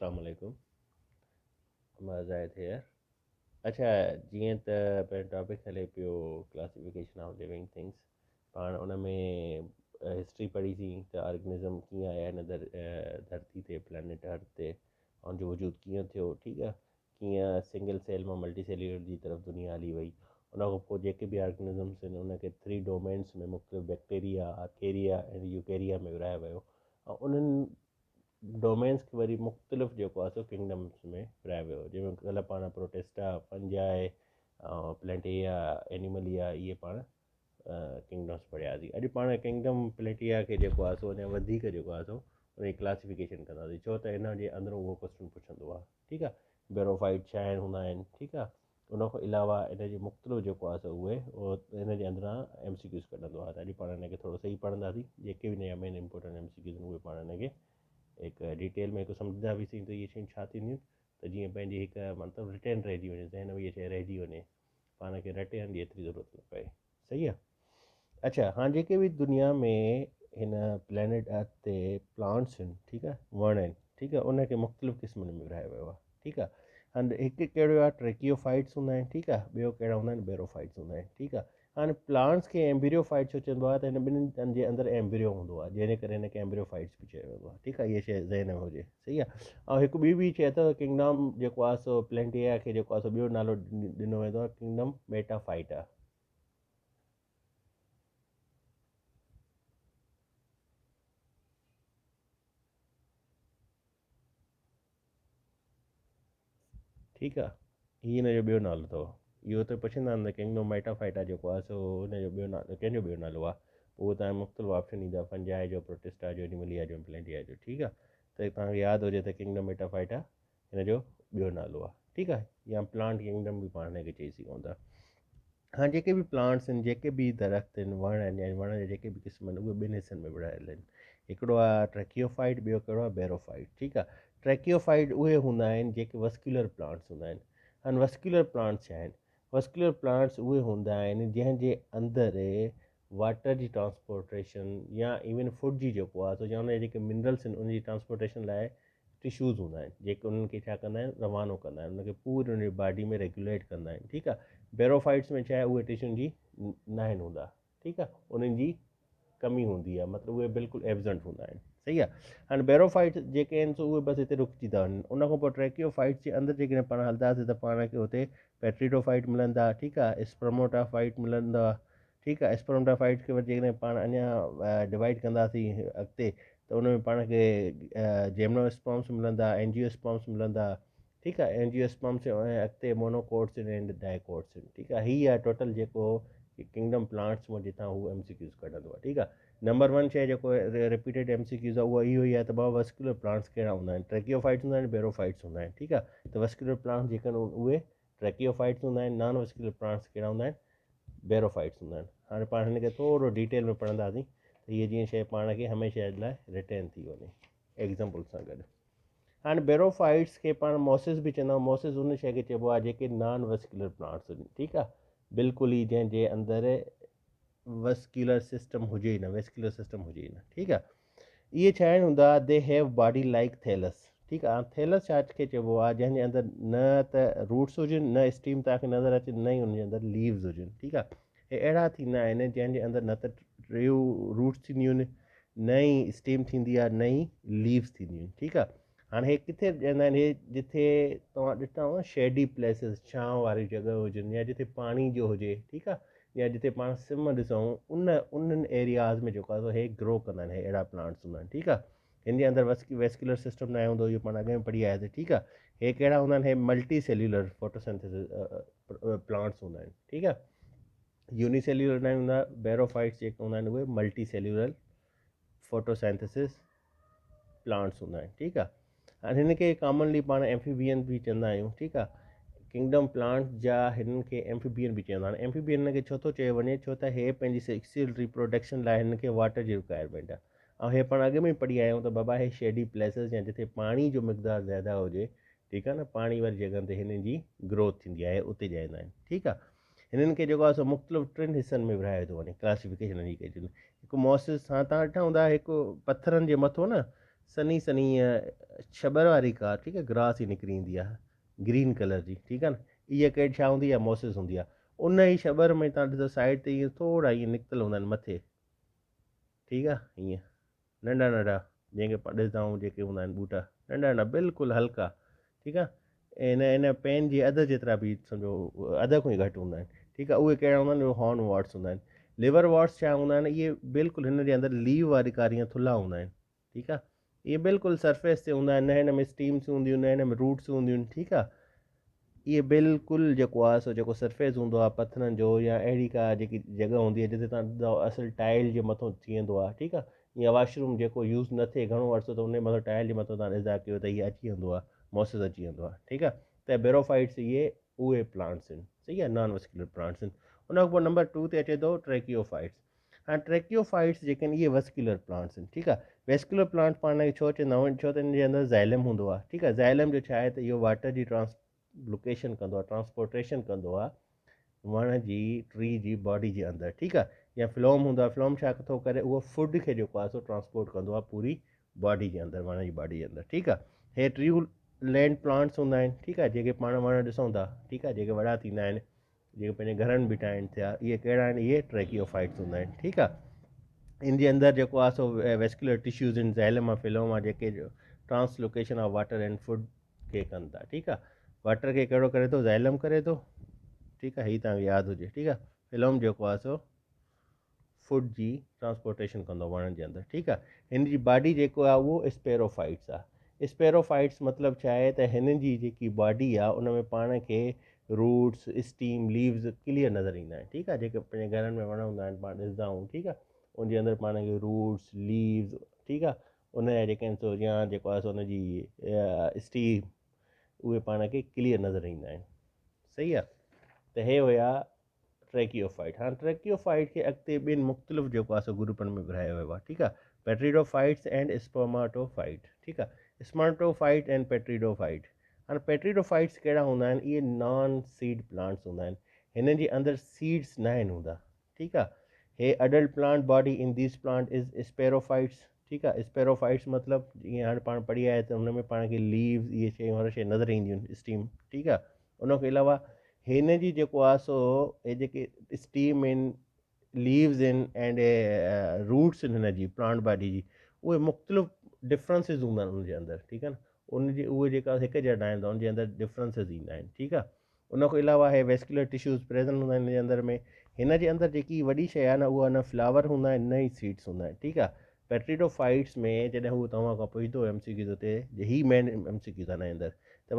अस्सलाम वालेकुम। मज़ा थियर। अच्छा, जीअं त पहिरियों टॉपिक हले पियो क्लासिफिकेशन ऑफ लिविंग थिंग्स। पाण उन में हिस्ट्री पढ़ीसीं त ऑर्गेनिज़म कीअं आया हिन धरती ते, प्लैनेट अर्थ ते, ऐं जो वजूद कीअं थियो, ठीकु आहे। कीअं सिंगल सेल मां मल्टी सेल्यूलर जी तरफ़ दुनिया हली वई। उन खां पोइ जेके बि ऑर्गेनिज़म्स आहिनि उनखे 3 डोमेन्स में मुख़्तलिफ़ बैक्टीरिया, आर्केरिया ऐं यूकेरिया में विरायो वियो। ऐं उन्हनि डोमेन्स खे वरी मुख़्तलिफ़ जेको आहे सो किंगडम्स में विरायो वियो, जंहिंमें कल्ह पाण प्रोटेस्टा, फंजाए, प्लेंटिया, एनिमलिया, इहे पाण किंगडम्स पढ़ियासीं। अॼु पाण किंगडम प्लेटिया खे जेको आहे सो अञा वधीक जेको आहे सो उनजी क्लासिफिकेशन कंदासीं, छो त हिन जे अंदरूं उहो क्वेश्चन पुछंदो आहे, ठीकु आहे। बेरोफाइट छा आहिनि, हूंदा आहिनि, ठीकु आहे। उन खां अलावा इन जे मुख़्तलिफ़ जेको आहे सो उहे हिन जे अंदरां MCQs कढंदो आहे। त अॼु पाण हिनखे थोरो सही पढ़ंदासीं, जेके बि नया मेन इंपॉर्टेंट MCQs आहिनि उहे पाण हिनखे हिकु डिटेल में हिकु सम्झंदा बि सही त इहे शयूं छा थींदियूं, त जीअं पंहिंजी हिकु मतिलबु रिटेन रहिजी वञे, ज़हन में इहा शइ रहिजी वञे, पाण खे रटण जी एतिरी ज़रूरत न पए। सही आहे। अच्छा, हाणे जेके बि दुनिया में हिन प्लैनेट अर्थ ते प्लांट्स आहिनि, ठीकु आहे, वण आहिनि, ठीकु आहे, उनखे मुख़्तलिफ़ क़िस्मनि में विरायो वियो आहे, ठीकु आहे। हाणे हिकु कहिड़ो आहे, ट्रेकियोफाइट्स हूंदा आहिनि, ठीकु आहे। ॿियो कहिड़ा हूंदा आहिनि, बेरोफाइट्स हूंदा आहिनि, ठीकु आहे। हाणे प्लांट्स खे एम्ब्रियोफाइट छो चइबो आहे, त हिन ॿिन्हिनि जे अंदरि एम्ब्रियो हूंदो आहे, जंहिंजे करे हिनखे एम्ब्रियोफाइट्स बि चयो वेंदो आहे, ठीकु आहे। इहा शइ ज़हन में हुजे, सही आहे। ऐं हिकु ॿी बि शइ अथव, किंगडम जेको आहे सो प्लेंटिया खे जेको आहे सो ॿियो नालो ॾिनो वेंदो आहे, किंगडम मेटाफाइट आहे। ठीकु आहे, हीअ हिन जो ॿियो नालो अथव। इहो त पुछंदा आहिनि त किंगडम मेटाफाइटा जेको आहे सो हुनजो ॿियो नालो, कंहिंजो ॿियो नालो आहे। उहो तव्हांखे मुख़्तलिफ़ ऑप्शन ईंदा, फंजाए जो, प्रोटिस्टा जो, एनिमलिया जो, प्लेंटिया जो, ठीकु आहे। त तव्हांखे यादि हुजे त किंगडम मेटाफाइटा हिन जो ॿियो नालो आहे, ठीकु आहे। या प्लांट किंगडम बि पाण हिनखे चई सघूं था। हाणे जेके बि प्लांट्स आहिनि, जेके बि दरख़्त आहिनि, वण आहिनि, या वण जा जेके बि क़िस्म आहिनि, उहे ॿिनि हिसनि में विड़ायल आहिनि। हिकिड़ो आहे ट्रेकियोफाइट, ॿियो कहिड़ो आहे, बेरोफाइट, ठीकु आहे। ट्रेकियोफाइट उहे हूंदा आहिनि जेके वस्कुलर प्लांट्स हूंदा आहिनि। हाणे वस्कुलर प्लांट्स छा आहिनि? वस्कुलर प्लांट्स उहे हूंदा आहिनि जंहिंजे अंदरि वाटर जी ट्रांसपोर्टेशन या इवन फूड जी जेको आहे, त या उनजा जेके मिनरल्स आहिनि उनजी ट्रांसपोर्टेशन लाइ टिशूज़ हूंदा आहिनि, जेके उन्हनि खे छा कंदा आहिनि, रवानो कंदा आहिनि, उनखे पूरी उनजी बॉडी में रेगुलेट कंदा आहिनि, ठीकु आहे। बेरोफाइट्स में छा आहे, उहे टिशुनि जी न आहिनि हूंदा, ठीकु आहे, उन्हनि जी कमी हूंदी आहे, मतिलबु उहे बिल्कुलु एब्सेंट हूंदा आहिनि, सही आहे। हाणे बेरोफाइट्स जेके आहिनि सो उहे बसि हिते रुकिजी था वञनि। उन खां पोइ ट्रेकियोफाइट्स जे अंदरि जेकॾहिं पाण हलंदासीं त पाण खे हुते पेट्रिडोफाइट मिलंदा, ठीकु आहे, स्पर्मोटाफाइट मिलंदा, ठीकु आहे। स्पर्मोटाफाइट खे वरी जेकॾहिं पाण अञा डिवाइड कंदासीं अॻिते, त उन में पाण खे जेमनोस्पर्म्स मिलंदा, एंजियोस्पर्म्स मिलंदा, ठीकु आहे। एंजियोस्पर्म्स ऐं अॻिते मोनोकोट्स आहिनि, डाइकोट्स आहिनि, ठीकु आहे। हीअ आहे टोटल जेको किंगडम प्लांट्स मां जितां हू MCQs कढंदो आहे, ठीकु आहे। नंबर 1 शइ जेको रिपीटेड MCQs आहे उहा इहो ई आहे त बाबा वस्कुलर प्लांट्स कहिड़ा हूंदा आहिनि, ट्रेकियोफाइट्स हूंदा आहिनि, बेरोफाइट्स हूंदा आहिनि, ठीकु आहे। त वस्कुलर प्लांट्स जेके आहिनि उहे ट्रेकियोफाइट्स हूंदा आहिनि, नॉन वस्कुलर प्लांट्स कहिड़ा हूंदा आहिनि, बेरोफाइट्स हूंदा आहिनि। हाणे पाण हिनखे थोरो डिटेल में पढ़ंदासीं त हीअ जीअं शइ पाण खे हमेशह जे लाइ रिटेन थी वञे एग्ज़ाम्पल सां गॾु। हाणे बेरोफाइट्स खे पाण मोसिस बि चवंदा आहियूं। मोसिस उन शइ खे चइबो आहे जेके नॉन वस्कुलर प्लांट्स आहिनि, ठीकु आहे, बिल्कुलु ई जंहिंजे अंदरि वस्कुलर सिस्टम हुजे ई न, वेस्कुलर सिस्टम हुजे ई न, ठीकु आहे। इहे छा आहिनि हूंदा, they have body like thallus, ठीकु आहे। थैलस छा खे चइबो आहे, जंहिंजे अंदरि न त रूट्स हुजनि, न स्टीम तव्हांखे नज़र अचे, न ई उनजे अंदरि लीव्स हुजनि, ठीकु आहे। हे अहिड़ा थींदा आहिनि जंहिंजे अंदरि न त रूट्स थींदियूं आहिनि, न ई स्टीम थींदी आहे, न ई लीव्स थींदियूं आहिनि, ठीकु आहे। हाणे हे किथे चवंदा आहिनि, हे जिथे तव्हां ॾिठा हूंदा शेडी प्लेसिस, छांव वारी जॻह हुजनि, या जिथे पाणी जो हुजे, ठीकु आहे, या जिथे पाण सिम ॾिसूं, उन्हनि एरियाज़ में जेको आहे हे ग्रो कंदा आहिनि, हे अहिड़ा प्लांट्स हूंदा आहिनि, ठीकु आहे। हिन जे अंदरि वेस्कुलर सिस्टम न हूंदो, इहो पाण अॻे में पढ़ी आयासीं, ठीकु आहे। हे कहिड़ा हूंदा आहिनि, हे मल्टी सेल्यूलर फोटोसिंथेसिस प्लांट्स हूंदा आहिनि, ठीकु आहे। यूनिसेल्यूलर न हूंदा। बेरोफाइट्स जेके हूंदा आहिनि उहे मल्टी सेल्यूलर फोटोसिंथेसिस प्लांट्स हूंदा आहिनि, ठीकु आहे। हाणे हिन खे कॉमनली पाण एम्फीबियन बि चवंदा आहियूं, ठीकु आहे। किंगडम प्लांट जा हिननि खे एम्फीबियन बि चवंदा आहिनि। एम्फीबियन हिन खे छो थो चयो वञे, छो त हे पंहिंजी सेक्सुअल रिप्रोडक्शन लाइ हिन खे वाटर जी रिक्वायरमेंट आहे। ऐं हे पाण अॻु में ई पढ़ी आया आहियूं त बाबा हे शेडी प्लेसिस या जिथे पाणी जो मक़दारु ज़्यादा हुजे, ठीकु आहे न, पाणी वारी जॻह ते हिननि जी ग्रोथ थींदी आहे, उते जाईंदा आहिनि, ठीकु आहे। हिननि खे जेको आहे सो मुख़्तलिफ़ 3 हिसनि में विरायो थो वञे, क्लासिफिकेशन जी कई हिकु मोसिस, हा तव्हां ॾिठा हूंदा हिकु पथरनि जे मथां न सनी सनी छबर वारी कार, ठीकु आहे, ग्रास ई निकिरी ईंदी आहे ग्रीन कलर जी, ठीकु आहे न। इहा कहिड़ी छा हूंदी आहे, मोसिस हूंदी आहे। उन ई छबर में तव्हां ॾिसो साइड ते ईअं थोरा ईअं निकितल हूंदा आहिनि मथे, ठीकु आहे, ईअं नंढा नंढा, जंहिंखे पाण ॾिसंदा आहियूं जेके हूंदा आहिनि ॿूटा, नंढा नंढा बिल्कुलु हल्का, ठीकु आहे। ऐं इन पेन जे अधु जेतिरा बि सम्झो अधु खां ई घटि हूंदा आहिनि, ठीकु आहे। उहे कहिड़ा हूंदा आहिनि, हॉर्न वॉट्स हूंदा आहिनि। लिवर वॉट्स छा हूंदा आहिनि, इहे बिल्कुलु हिन जे अंदरि लीव वारी कार ईअं थुल्हा हूंदा आहिनि, ठीकु आहे। इहे बिल्कुलु सरफेस ते हूंदा आहिनि, न हिन में स्टीम्स हूंदियूं, न हिन में रूट्स हूंदियूं आहिनि, ठीकु आहे। इहे बिल्कुलु जेको आहे सो जेको सरफेस हूंदो आहे पथरनि जो, या अहिड़ी का जेकी जॻह हूंदी आहे जिते तव्हां ॾिसंदव असुलु टाइल जे मथां थी वेंदो आहे, ठीकु आहे। या वॉशरूम जेको यूज़ न थिए घणो अर्सो, त उन मथां टाइल जे मथां तव्हां ॾिसंदा कयो त इहे अची वेंदो आहे, मोसिस अची वेंदो आहे, ठीकु आहे। त बेरोफाइट्स इहे उहे प्लांट्स आहिनि, सही आहे, नॉन वस्कुलर प्लांट्स आहिनि। उन खां पोइ नंबर 2 ते अचे थो ट्रैकियोफाइट्स। हाणे ट्रैकियोफाइट्स जेके आहिनि इहे वस्कुलर प्लांट्स आहिनि, ठीकु आहे। वेस्कुलर प्लांट पाण खे छो चवंदा आहियूं, छो त हिन जे अंदरि ज़ाइलम हूंदो आहे, ठीकु आहे। ज़ाइलम जो छा आहे त इहो वाटर जी लोकेशन कंदो आहे, ट्रांसपोर्टेशन कंदो आहे वण जी, ट्री जी बॉडी जे अंदरि, ठीकु आहे। या फ्लोम हूंदो आहे, फ्लोम छा थो करे, उहो फूड खे जेको आहे सो ट्रांसपोर्ट कंदो आहे पूरी बॉडी जे अंदरि, वण जी बॉडी जे अंदरि, ठीकु आहे। हे ट्रियूं लैंड प्लांट्स हूंदा आहिनि, ठीकु आहे, जेके पाण वण ॾिसूं था, ठीकु आहे, जेके वॾा थींदा आहिनि, जेके पंहिंजे घरनि बीठा आहिनि थिया, इहे कहिड़ा आहिनि, इहे ट्रैकियोफाइट्स हूंदा आहिनि, ठीकु आहे। इन जे अंदरि जेको आहे सो वेस्कुलर टिश्यूज़ आहिनि, ज़ाइलम आहे, फिलोम आहे, जेके translocation of water and food खे कनि था, ठीकु आहे। वाटर खे कहिड़ो करे थो, ज़ाइलम करे थो, ठीकु आहे, हीअ तव्हांखे यादि हुजे, ठीकु आहे। फिलोम जेको आहे सो फूड जी ट्रांसपोर्टेशन कंदो आहे वणनि जे अंदरि, ठीकु आहे। हिन जी बॉडी जेको आहे उहो स्पेरोफाइट्स आहे। स्पेरोफाइट्स मतिलबु छा आहे त हिन जी जेकी बॉडी आहे उन में पाण खे रूट्स, स्टीम, लीव्स क्लियर नज़र ईंदा आहिनि, ठीकु आहे। जेके पंहिंजे घरनि में वण हूंदा आहिनि, पाण ॾिसंदा आहियूं, ठीकु आहे। उनजे अंदरि पाण खे रूट्स, लीव्स, ठीकु आहे, उन जा जेके आहिनि सो या जेको आहे सो उनजी स्टीम, उहे पाण खे क्लियर नज़र ईंदा आहिनि, सही आहे। त हे हुया ट्रैकियोफाइट। हाणे ट्रैकियोफाइट खे अॻिते ॿिनि मुख़्तलिफ़ जेको आहे सो ग्रुपनि में विरहायो वियो आहे, ठीकु आहे। पेट्रीडोफाइट्स एंड स्पर्माटोफाइट, ठीकु आहे, स्पर्माटोफाइट एंड पेट्रीडोफाइट। हाणे पेट्रीडोफाइट्स कहिड़ा हूंदा आहिनि, इहे नॉन सीड प्लांट्स हूंदा आहिनि, हिननि जे अंदरि सीड्स न आहिनि हूंदा, ठीकु आहे। हे adult plant body in this plant is sporophytes, ठीकु आहे। स्पेरोफाइट्स मतिलबु जीअं हाणे पाण पढ़ी आहे त हुन में पाण खे लीव्स, इहे शयूं हर शइ नज़र ईंदियूं आहिनि, स्टीम, ठीकु आहे। उन खां अलावा हिन जी जेको आहे सो हे जेके स्टीम आहिनि, लीव्स आहिनि, एंड रूट्स आहिनि हिन जी प्लांट बॉडी जी, उहे मुख़्तलिफ़ डिफरेंसिस हूंदा आहिनि उनजे अंदरि, ठीकु आहे न। उनजी उहे जेका हिकु जहिड़ा आहिनि त उनजे अंदरि डिफरेंसिस ईंदा आहिनि, ठीकु आहे। उन खां अलावा हे वेस्कुलर टिश्यूज़ प्रेज़ेंट हूंदा आहिनि हिन जे अंदरि में। हिन जे अंदरि जेकी वॾी शइ आहे न, उहा न फ्लावर हूंदा आहिनि, न ई सीड्स हूंदा आहिनि, ठीकु आहे। पेट्रीडोफाइट्स में जॾहिं हू तव्हां खां पुछंदो MCQ ते, ही मेन MCQ आहे हिन जे अंदरि, त